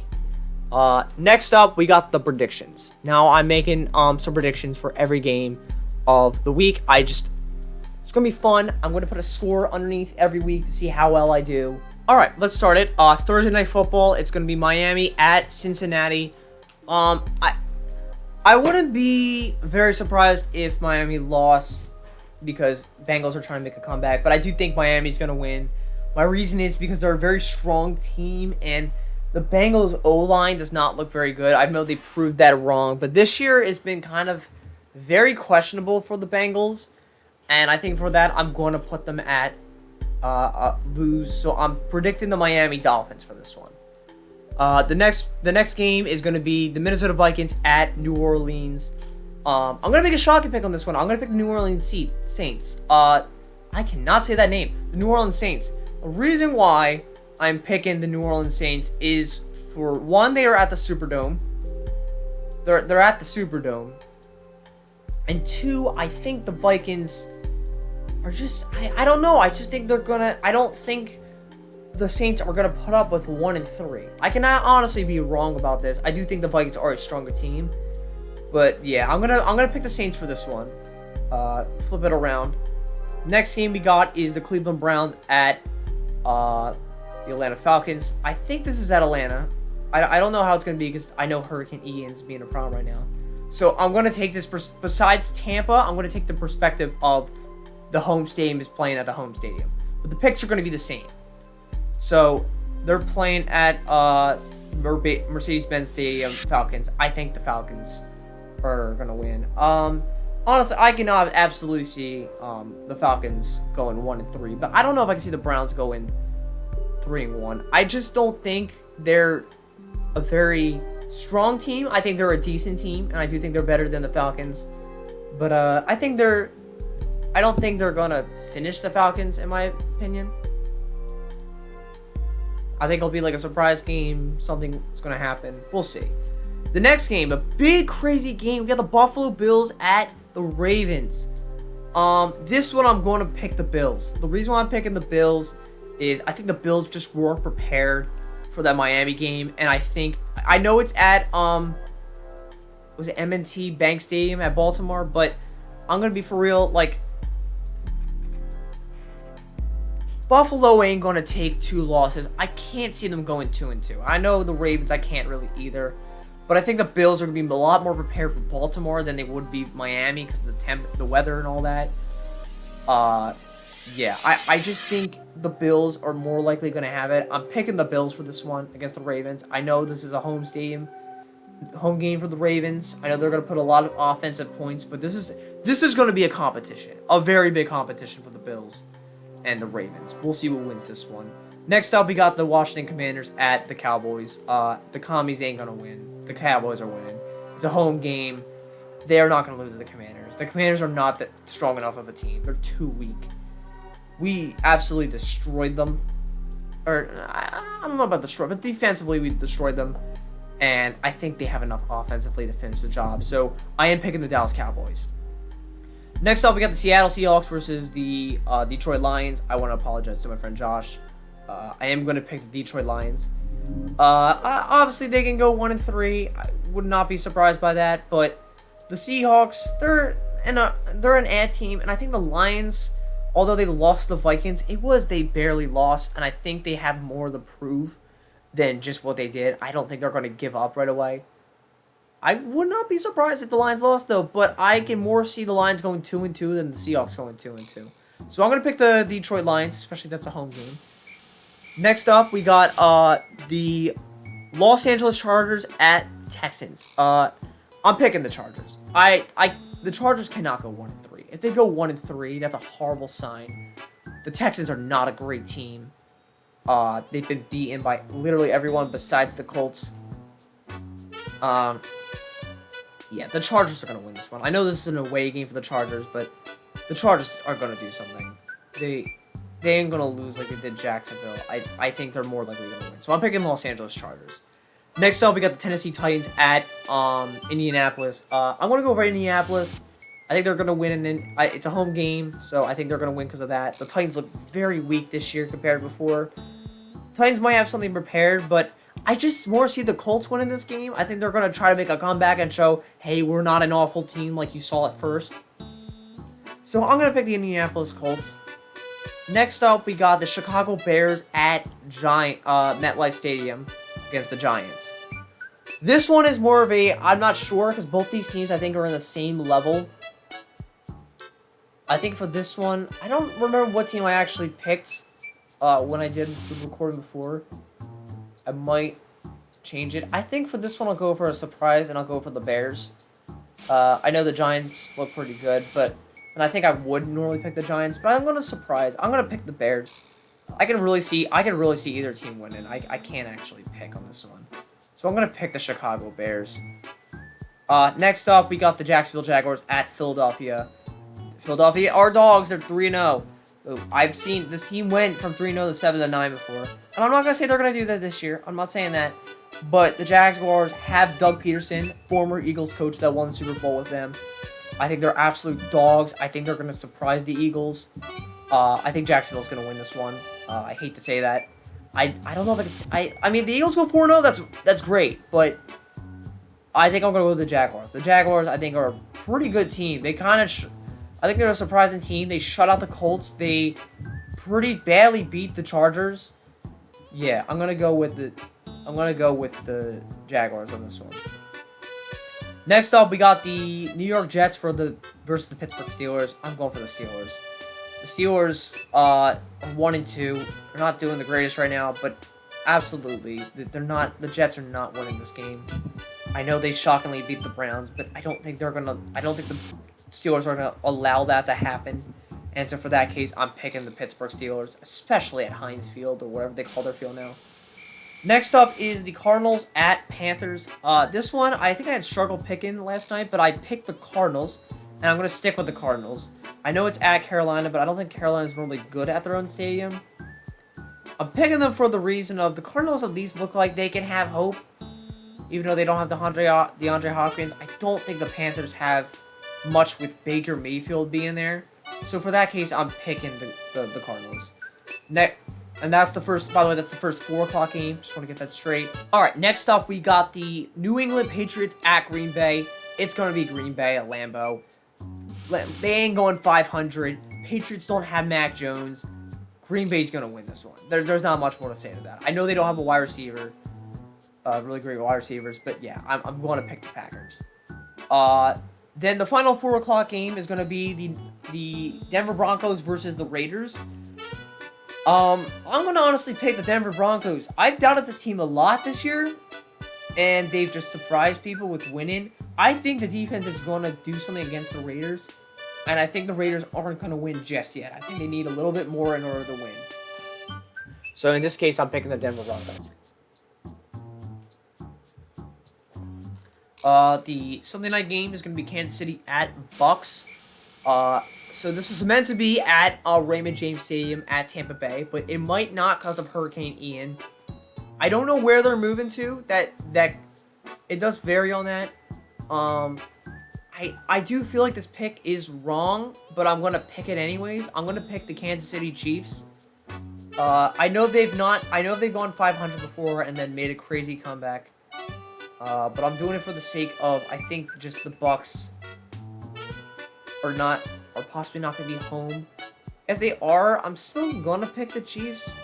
Next up, we got the predictions. Now I'm making some predictions for every game of the week. It's gonna be fun. I'm gonna put a score underneath every week to see how well I do. All right, let's start it. Thursday Night Football. It's gonna be Miami at Cincinnati. I wouldn't be very surprised if Miami lost because Bengals are trying to make a comeback, but I do think Miami's gonna win. My reason is because they're a very strong team, and the Bengals O-line does not look very good. I know they proved that wrong, but this year has been kind of very questionable for the Bengals, and I think for that I'm going to put them at lose. So I'm predicting the Miami Dolphins for this one. The next game is going to be the Minnesota Vikings at New Orleans. I'm going to make a shocking pick on this one. I'm going to pick the New Orleans Saints. I cannot say that name. The New Orleans Saints. The reason why I'm picking the New Orleans Saints is, for one, they are at the Superdome. They're at the Superdome. And 2, I think the Vikings are just, I don't know. I just think I don't think the Saints are going to put up with 1-3. I cannot honestly be wrong about this. I do think the Vikings are a stronger team. But yeah, I'm gonna pick the Saints for this one. Flip it around. Next game we got is the Cleveland Browns at the Atlanta Falcons. I think this is at Atlanta. I don't know how it's going to be because I know Hurricane Ian's being a problem right now. So I'm going to take this, besides Tampa, I'm going to take the perspective of the home stadium is playing at the home stadium. But the picks are going to be the same. So they're playing at Mercedes-Benz Stadium, Falcons. I think the Falcons are going to win. Honestly, I can absolutely see the Falcons going 1-3. But I don't know if I can see the Browns going 3-1. I just don't think they're a very strong team. I think they're a decent team, and I do think they're better than the Falcons. But I don't think they're gonna finish the Falcons, in my opinion. I think it'll be like a surprise game. Something's gonna happen. We'll see. The next game, a big crazy game. We got the Buffalo Bills at the Ravens. This one I'm going to pick the Bills. The reason why I'm picking the Bills is I think the Bills just weren't prepared for that Miami game, and I know it's at was it M&T Bank Stadium at Baltimore, but I'm gonna be for real, like, Buffalo ain't gonna take 2 losses. I can't see them going 2-2. I know the Ravens, I can't really either, but I think the Bills are gonna be a lot more prepared for Baltimore than they would be Miami because of the weather and all that. Yeah, I just think the Bills are more likely going to have it. I'm picking the Bills for this one against the Ravens. I know this is a home game for the Ravens. I know they're going to put a lot of offensive points, but this is going to be a competition, a very big competition for the Bills and the Ravens. We'll see who wins this one. Next up, we got the Washington Commanders at the Cowboys. The Commies ain't going to win. The Cowboys are winning. It's a home game. They are not going to lose to the Commanders. The Commanders are not that strong enough of a team. They're too weak. We absolutely destroyed them. Or, I don't know about destroy, but defensively we destroyed them. And I think they have enough offensively to finish the job. So, I am picking the Dallas Cowboys. Next up, we got the Seattle Seahawks versus the Detroit Lions. I want to apologize to my friend Josh. I am going to pick the Detroit Lions. Obviously, they can go 1-3. I would not be surprised by that. But the Seahawks, they're an ad team. And I think the Lions, although they lost the Vikings, they barely lost, and I think they have more to prove than just what they did. I don't think they're going to give up right away. I would not be surprised if the Lions lost, though, but I can more see the Lions going 2-2 than the Seahawks going 2-2. So I'm going to pick the Detroit Lions, especially if that's a home game. Next up, we got the Los Angeles Chargers at Texans. I'm picking the Chargers. The Chargers cannot go 1-3. If they go 1-3, that's a horrible sign. The Texans are not a great team. They've been beaten by literally everyone besides the Colts. Yeah, the Chargers are going to win this one. I know this is an away game for the Chargers, but the Chargers are going to do something. They ain't going to lose like they did Jacksonville. I think they're more likely going to win. So I'm picking Los Angeles Chargers. Next up, we got the Tennessee Titans at Indianapolis. I'm going to go for Indianapolis. I think they're going to win, and it's a home game, so I think they're going to win because of that. The Titans look very weak this year compared to before. Titans might have something prepared, but I just more see the Colts winning this game. I think they're going to try to make a comeback and show, hey, we're not an awful team like you saw at first. So I'm going to pick the Indianapolis Colts. Next up, we got the Chicago Bears at MetLife Stadium against the Giants. This one is more of I'm not sure, because both these teams, I think, are in the same level. I think for this one, I don't remember what team I actually picked when I did the recording before. I might change it. I think for this one, I'll go for a surprise, and I'll go for the Bears. I know the Giants look pretty good, and I think I would normally pick the Giants, but I'm going to surprise. I'm going to pick the Bears. I can really see either team winning. I can't actually pick on this one. So I'm going to pick the Chicago Bears. Next up, we got the Jacksonville Jaguars at Philadelphia. Philadelphia, our dogs, they're 3-0. I've seen this team went from 3-0 to 7-9 before. And I'm not going to say they're going to do that this year. I'm not saying that. But the Jaguars have Doug Peterson, former Eagles coach that won the Super Bowl with them. I think they're absolute dogs. I think they're going to surprise the Eagles. I think Jacksonville's going to win this one. I hate to say that. I don't know if I mean, the Eagles go 4-0. That's great. But I think I'm going to go with the Jaguars. The Jaguars, I think, are a pretty good team. They kind of... I think they're a surprising team. They shut out the Colts. They pretty badly beat the Chargers. Yeah, I'm gonna go with the Jaguars on this one. Next up, we got the New York Jets versus the Pittsburgh Steelers. I'm going for the Steelers. The Steelers are 1-2. They're not doing the greatest right now, but absolutely, they're not. The Jets are not winning this game. I know they shockingly beat the Browns, but I don't think the Steelers are gonna allow that to happen. And so for that case, I'm picking the Pittsburgh Steelers, especially at Heinz Field or whatever they call their field now. Next up is the Cardinals at Panthers. This one, I think I had struggled picking last night, but I picked the Cardinals, and I'm going to stick with the Cardinals. I know it's at Carolina, but I don't think Carolina's normally good at their own stadium. I'm picking them for the reason of the Cardinals at least look like they can have hope, even though they don't have DeAndre Hopkins. I don't think the Panthers have much with Baker Mayfield being there. So for that case, I'm picking the Cardinals. And that's the first, by the way, that's the first 4 o'clock game. Just want to get that straight. All right, next up, we got the New England Patriots at Green Bay. It's going to be Green Bay at Lambeau. They ain't going 500. Patriots don't have Mac Jones. Green Bay's going to win this one. There's not much more to say to that. I know they don't have a wide receiver, really great wide receivers, but yeah, I'm going to pick the Packers. Then the final 4 o'clock game is going to be the Denver Broncos versus the Raiders. I'm going to honestly pick the Denver Broncos. I've doubted this team a lot this year, and they've just surprised people with winning. I think the defense is going to do something against the Raiders, and I think the Raiders aren't going to win just yet. I think they need a little bit more in order to win. So in this case, I'm picking the Denver Broncos. The Sunday night game is going to be Kansas City at Bucks. So this is meant to be at Raymond James Stadium at Tampa Bay, but it might not because of Hurricane Ian. I don't know where they're moving to. That it does vary on that. I do feel like this pick is wrong, but I'm gonna pick it anyways. I'm gonna pick the Kansas City Chiefs. I know they've gone 500 before and then made a crazy comeback. But I'm doing it for the sake of, I think just the Bucks are possibly not going to be home. If they are, I'm still going to pick the Chiefs.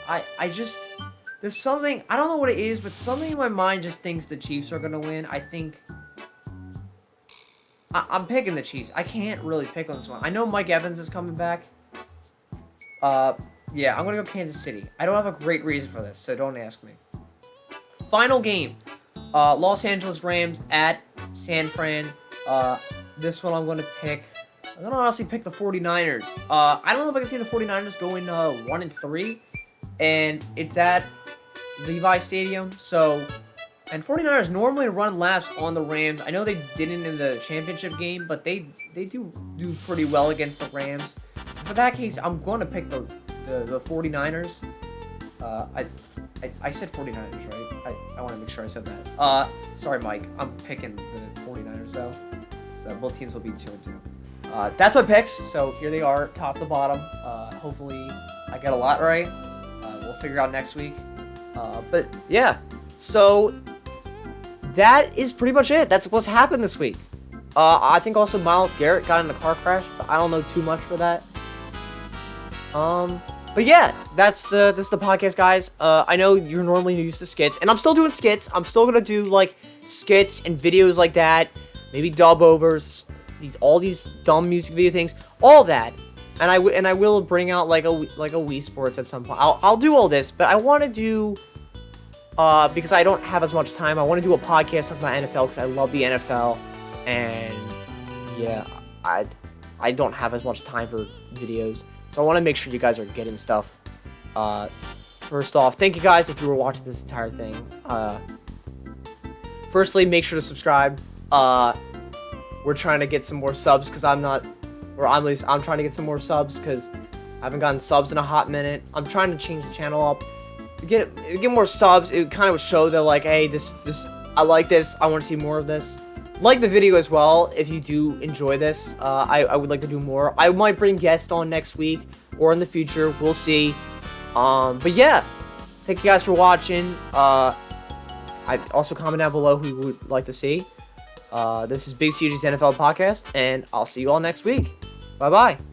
There's something, I don't know what it is, but something in my mind just thinks the Chiefs are going to win. I'm picking the Chiefs. I can't really pick on this one. I know Mike Evans is coming back. Yeah, I'm going to go Kansas City. I don't have a great reason for this, so don't ask me. Final game. Los Angeles Rams at San Fran. This one I'm going to pick. I'm going to honestly pick the 49ers. I don't know if I can see the 49ers going 1-3. And it's at Levi Stadium. And 49ers normally run laps on the Rams. I know they didn't in the championship game, but they do pretty well against the Rams. For that case, I'm going to pick the 49ers. I said 49ers, right? I want to make sure I said that. Sorry, Mike. I'm picking the 49ers, though. So both teams will be 2-2. That's my picks. So here they are, top to bottom. Hopefully I get a lot right. We'll figure out next week. But yeah, so that is pretty much it. That's what's happened this week. I think also Myles Garrett got in a car crash, but I don't know too much for that. But yeah, this is the podcast, guys. I know you're normally used to skits, and I'm still doing skits. I'm still gonna do like skits and videos like that, maybe dub overs, all these dumb music video things, all that. And I will bring out like a Wii Sports at some point. I'll do all this, but I want to do because I don't have as much time. I want to do a podcast talking about NFL because I love the NFL, and yeah, I don't have as much time for videos. So I want to make sure you guys are getting stuff. First off, thank you guys if you were watching this entire thing. Firstly, make sure to subscribe. We're trying to get some more subs because I'm trying to get some more subs because I haven't gotten subs in a hot minute. I'm trying to change the channel up. Get more subs. It kind of would show that like, hey, this I like this. I want to see more of this. Like the video as well if you do enjoy this. I would like to do more. I might bring guests on next week or in the future. We'll see. But yeah, thank you guys for watching. I also comment down below who you would like to see. This is Big CG's NFL podcast, and I'll see you all next week. Bye bye.